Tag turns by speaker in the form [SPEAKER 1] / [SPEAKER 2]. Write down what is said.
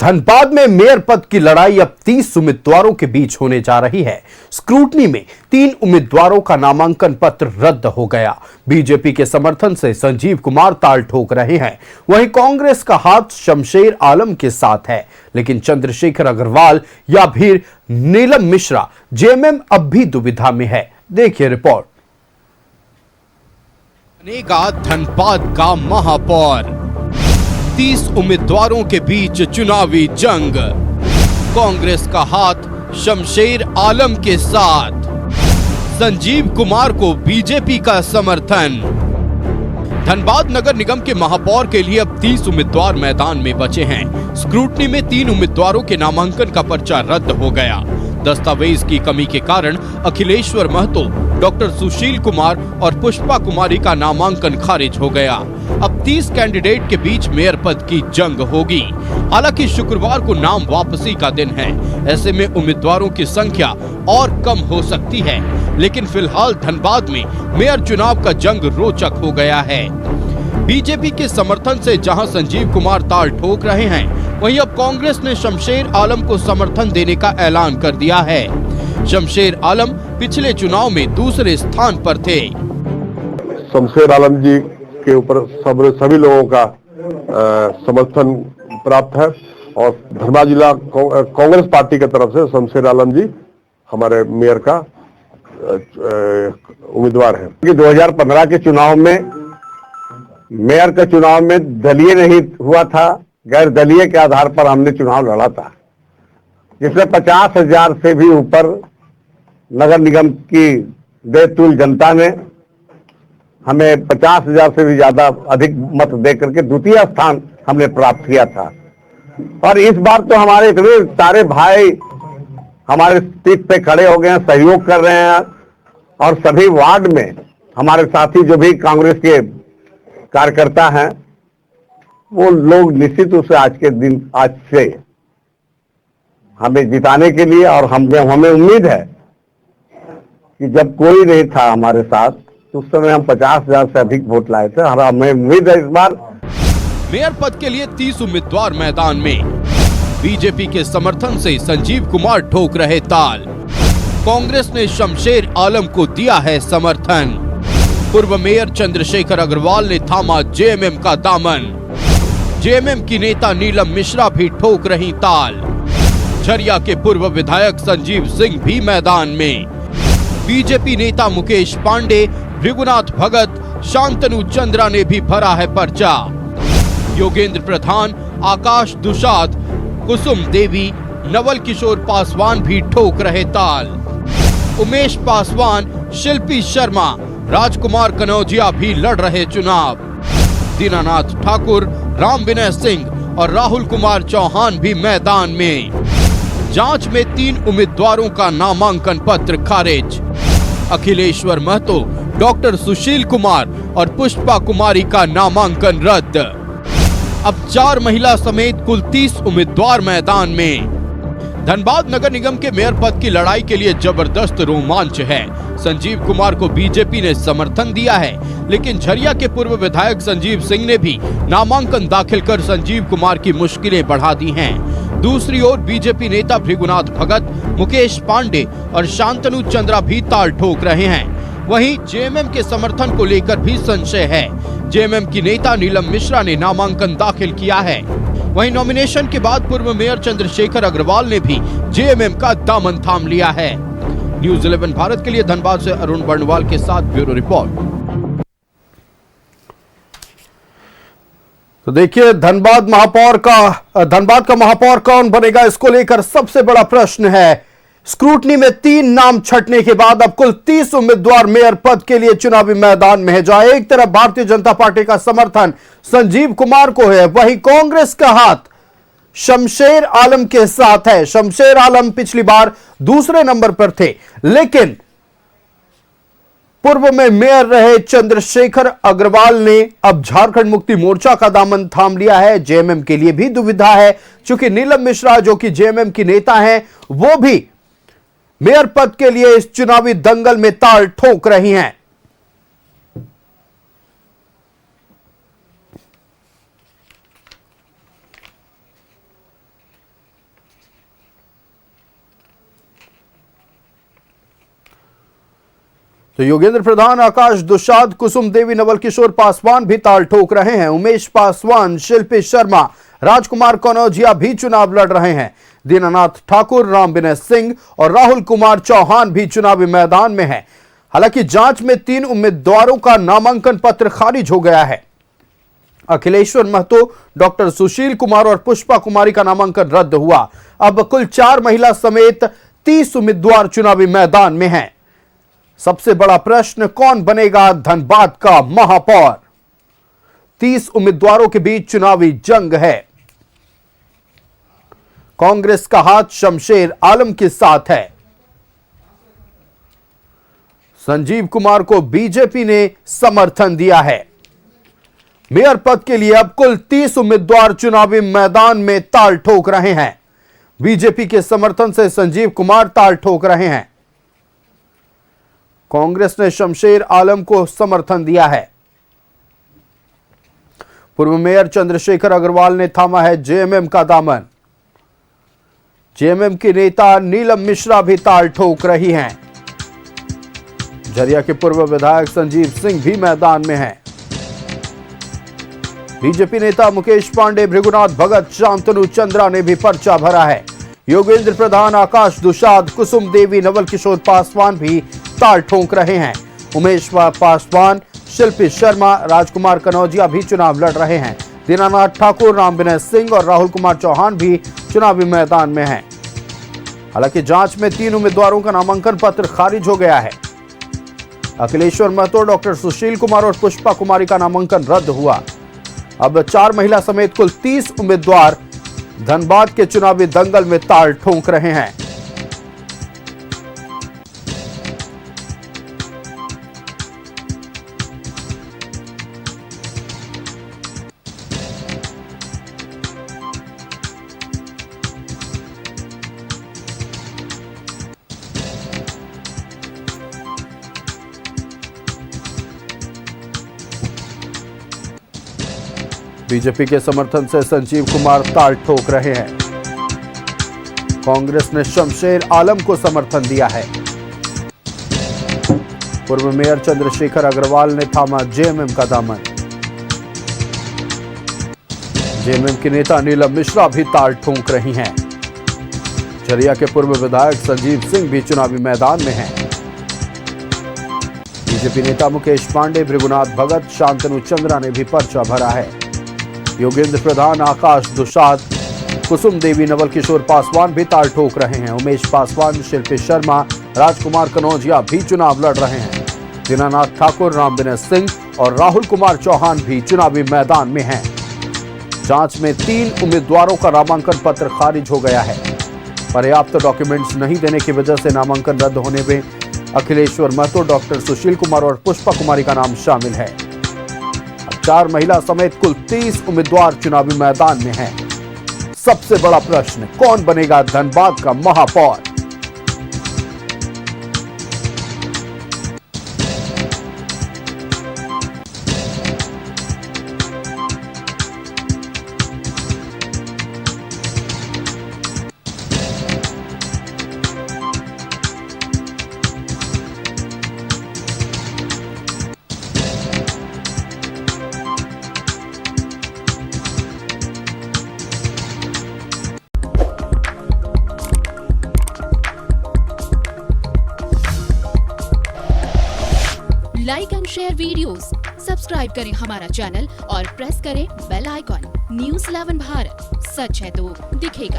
[SPEAKER 1] धनबाद में मेयर पद की लड़ाई अब 30 उम्मीदवारों के बीच होने जा रही है। स्क्रूटनी में 3 उम्मीदवारों का नामांकन पत्र रद्द हो गया। बीजेपी के समर्थन से संजीव कुमार ताल ठोक रहे हैं, वहीं कांग्रेस का हाथ शमशेर आलम के साथ है, लेकिन चंद्रशेखर अग्रवाल या फिर नीलम मिश्रा जेएमएम अब भी दुविधा में है। देखिए रिपोर्ट।
[SPEAKER 2] बनेगा धनबाद का महापौर, 30 उम्मीदवारों के बीच चुनावी जंग, कांग्रेस का हाथ शमशेर आलम के साथ, संजीव कुमार को बीजेपी का समर्थन। धनबाद नगर निगम के महापौर के लिए अब 30 उम्मीदवार मैदान में बचे हैं। स्क्रूटनी में 3 उम्मीदवारों के नामांकन का पर्चा रद्द हो गया। दस्तावेज की कमी के कारण अखिलेश्वर महतो, डॉक्टर सुशील कुमार और पुष्पा कुमारी का नामांकन खारिज हो गया। अब 30 कैंडिडेट के बीच मेयर पद की जंग होगी। हालांकि शुक्रवार को नाम वापसी का दिन है, ऐसे में उम्मीदवारों की संख्या और कम हो सकती है, लेकिन फिलहाल धनबाद में मेयर चुनाव का जंग रोचक हो गया है। बीजेपी के समर्थन से जहां संजीव कुमार ताल ठोक रहे हैं, वहीं अब कांग्रेस ने शमशेर आलम को समर्थन देने का ऐलान कर दिया है। शमशेर आलम पिछले चुनाव में दूसरे स्थान पर थे।
[SPEAKER 3] शमशेर आलम जी के ऊपर सभी लोगों का समर्थन प्राप्त है और धनबाद जिला कांग्रेस पार्टी की तरफ से शमशेर आलम जी हमारे मेयर का उम्मीदवार है। 2015 के चुनाव में मेयर के चुनाव में दलीय नहीं हुआ था, गैर दलीय के आधार पर हमने चुनाव लड़ा था, जिसमें 50,000 से भी ऊपर नगर निगम की बेतुल जनता ने हमें 50,000 से भी ज्यादा अधिक मत दे करके द्वितीय स्थान हमने प्राप्त किया था। और इस बार तो हमारे इतने सारे भाई हमारे पीठ पे खड़े हो गए हैं, सहयोग कर रहे हैं और सभी वार्ड में हमारे साथी जो भी कांग्रेस के कार्यकर्ता हैं, वो लोग निश्चित रूप से आज से हमें जिताने के लिए, और हमें उम्मीद है कि जब कोई नहीं था हमारे साथ तो उस समय हम 50,000 से अधिक वोट लाए थे। हमें उम्मीद है इस बार
[SPEAKER 2] मेयर पद के लिए 30 उम्मीदवार मैदान में। बीजेपी के समर्थन से संजीव कुमार ठोक रहे ताल, कांग्रेस ने शमशेर आलम को दिया है समर्थन। पूर्व मेयर चंद्रशेखर अग्रवाल ने थामा जेएमएम का दामन। जेएमएम की नेता नीलम मिश्रा भी ठोक रही ताल। झरिया के पूर्व विधायक संजीव सिंह भी मैदान में। बीजेपी नेता मुकेश पांडे, भृगुनाथ भगत, शांतनु चंद्रा ने भी भरा है पर्चा। योगेंद्र प्रधान, आकाश दुसाद, कुसुम देवी, नवल किशोर पासवान भी ठोक रहे ताल। उमेश पासवान, शिल्पी शर्मा, राजकुमार कनौजिया भी लड़ रहे चुनाव। दीनानाथ ठाकुर, राम विनय सिंह और राहुल कुमार चौहान भी मैदान में। जांच में 3 उम्मीदवारों का नामांकन पत्र खारिज। अखिलेश्वर महतो, डॉक्टर सुशील कुमार और पुष्पा कुमारी का नामांकन रद्द। अब 4 महिला समेत कुल 30 उम्मीदवार मैदान में। धनबाद नगर निगम के मेयर पद की लड़ाई के लिए जबरदस्त रोमांच है। संजीव कुमार को बीजेपी ने समर्थन दिया है, लेकिन झरिया के पूर्व विधायक संजीव सिंह ने भी नामांकन दाखिल कर संजीव कुमार की मुश्किलें बढ़ा दी हैं। दूसरी ओर बीजेपी नेता भृगुनाथ भगत, मुकेश पांडे और शांतनु चंद्रा भी ताल ठोक रहे हैं। वहीं जेएमएम के समर्थन को लेकर भी संशय है। जेएमएम की नेता नीलम मिश्रा ने नामांकन दाखिल किया है। वहीं नॉमिनेशन के बाद पूर्व मेयर चंद्रशेखर अग्रवाल ने भी जेएमएम का दामन थाम लिया है। न्यूज़ 11 भारत के लिए धनबाद से अरुण बर्णवाल के साथ ब्यूरो रिपोर्ट।
[SPEAKER 1] तो देखिए, धनबाद का महापौर कौन बनेगा, इसको लेकर सबसे बड़ा प्रश्न है। स्क्रूटनी में 3 नाम छटने के बाद अब कुल 30 उम्मीदवार मेयर पद के लिए चुनावी मैदान में है। जहां एक तरफ भारतीय जनता पार्टी का समर्थन संजीव कुमार को है, वहीं कांग्रेस का हाथ शमशेर आलम के साथ है। शमशेर आलम पिछली बार दूसरे नंबर पर थे, लेकिन पूर्व में मेयर रहे चंद्रशेखर अग्रवाल ने अब झारखंड मुक्ति मोर्चा का दामन थाम लिया है। जेएमएम के लिए भी दुविधा है, क्योंकि नीलम मिश्रा जो कि जेएमएम की नेता हैं, वो भी मेयर पद के लिए इस चुनावी दंगल में ताल ठोक रही हैं। तो योगेंद्र प्रधान, आकाश दुसाद, कुसुम देवी, नवल किशोर पासवान भी ताल ठोक रहे हैं। उमेश पासवान, शिल्पी शर्मा, राजकुमार कनौजिया भी चुनाव लड़ रहे हैं। दीनानाथ ठाकुर, राम विनय सिंह और राहुल कुमार चौहान भी चुनावी मैदान में हैं। हालांकि जांच में 3 उम्मीदवारों का नामांकन पत्र खारिज हो गया है। अखिलेश्वर महतो, डॉक्टर सुशील कुमार और पुष्पा कुमारी का नामांकन रद्द हुआ। अब कुल 4 महिला समेत 30 उम्मीदवार चुनावी मैदान में हैं। सबसे बड़ा प्रश्न, कौन बनेगा धनबाद का महापौर? 30 उम्मीदवारों के बीच चुनावी जंग है। कांग्रेस का हाथ शमशेर आलम के साथ है। संजीव कुमार को बीजेपी ने समर्थन दिया है। मेयर पद के लिए अब कुल 30 उम्मीदवार चुनावी मैदान में ताल ठोक रहे हैं। बीजेपी के समर्थन से संजीव कुमार ताल ठोक रहे हैं। कांग्रेस ने शमशेर आलम को समर्थन दिया है। पूर्व मेयर चंद्रशेखर अग्रवाल ने थामा है जेएमएम का दामन। जेएमएम की नेता नीलम मिश्रा भी ताल ठोक रही हैं। झरिया के पूर्व विधायक संजीव सिंह भी मैदान में हैं। बीजेपी नेता मुकेश पांडे, भृगुनाथ भगत, शांतनु चंद्रा ने भी पर्चा भरा है। योगेंद्र प्रधान, आकाश दुसाद, कुसुम देवी, नवल किशोर पासवान भी ताल ठोक रहे हैं। उमेश पासवान, शिल्पी शर्मा, राजकुमार कनौजिया भी चुनाव लड़ रहे हैं। दीनानाथ ठाकुर, राम विनय सिंह और राहुल कुमार चौहान भी चुनावी मैदान में हैं। हालांकि जांच में 3 उम्मीदवारों का नामांकन पत्र खारिज हो गया है। अखिलेश्वर महतो, डॉक्टर सुशील कुमार और पुष्पा कुमारी का नामांकन रद्द हुआ। अब 4 महिला समेत कुल 30 उम्मीदवार धनबाद के चुनावी दंगल में ताल ठोक रहे हैं। बीजेपी के समर्थन से संजीव कुमार ताल ठोक रहे हैं। कांग्रेस ने शमशेर आलम को समर्थन दिया है। पूर्व मेयर चंद्रशेखर अग्रवाल ने थामा जेएमएम का दामन। जेएमएम की नेता नीलम मिश्रा भी ताल ठोक रही हैं। झरिया के पूर्व विधायक संजीव सिंह भी चुनावी मैदान में हैं। बीजेपी नेता मुकेश पांडे, भृगुनाथ भगत, शांतनु चंद्रा ने भी पर्चा भरा है। योगेंद्र प्रधान, आकाश दुसाद, कुसुम देवी, नवल किशोर पासवान भी ताल ठोक रहे हैं। उमेश पासवान, शिल्पी शर्मा, राजकुमार कनौजिया भी चुनाव लड़ रहे हैं। दीनानाथ ठाकुर, राम विनय सिंह और राहुल कुमार चौहान भी चुनावी मैदान में हैं। जांच में 3 उम्मीदवारों का नामांकन पत्र खारिज हो गया है। पर्याप्त डॉक्यूमेंट्स नहीं देने की वजह से नामांकन रद्द होने में अखिलेश्वर महतो, डॉक्टर सुशील कुमार और पुष्पा कुमारी का नाम शामिल है। 4 महिला समेत कुल 30 उम्मीदवार चुनावी मैदान में हैं। सबसे बड़ा प्रश्न, कौन बनेगा धनबाद का महापौर?
[SPEAKER 4] Like and share videos, subscribe करें हमारा चैनल और प्रेस करें बेल आइकॉन। न्यूज़ 11 भारत, सच है तो दिखेगा।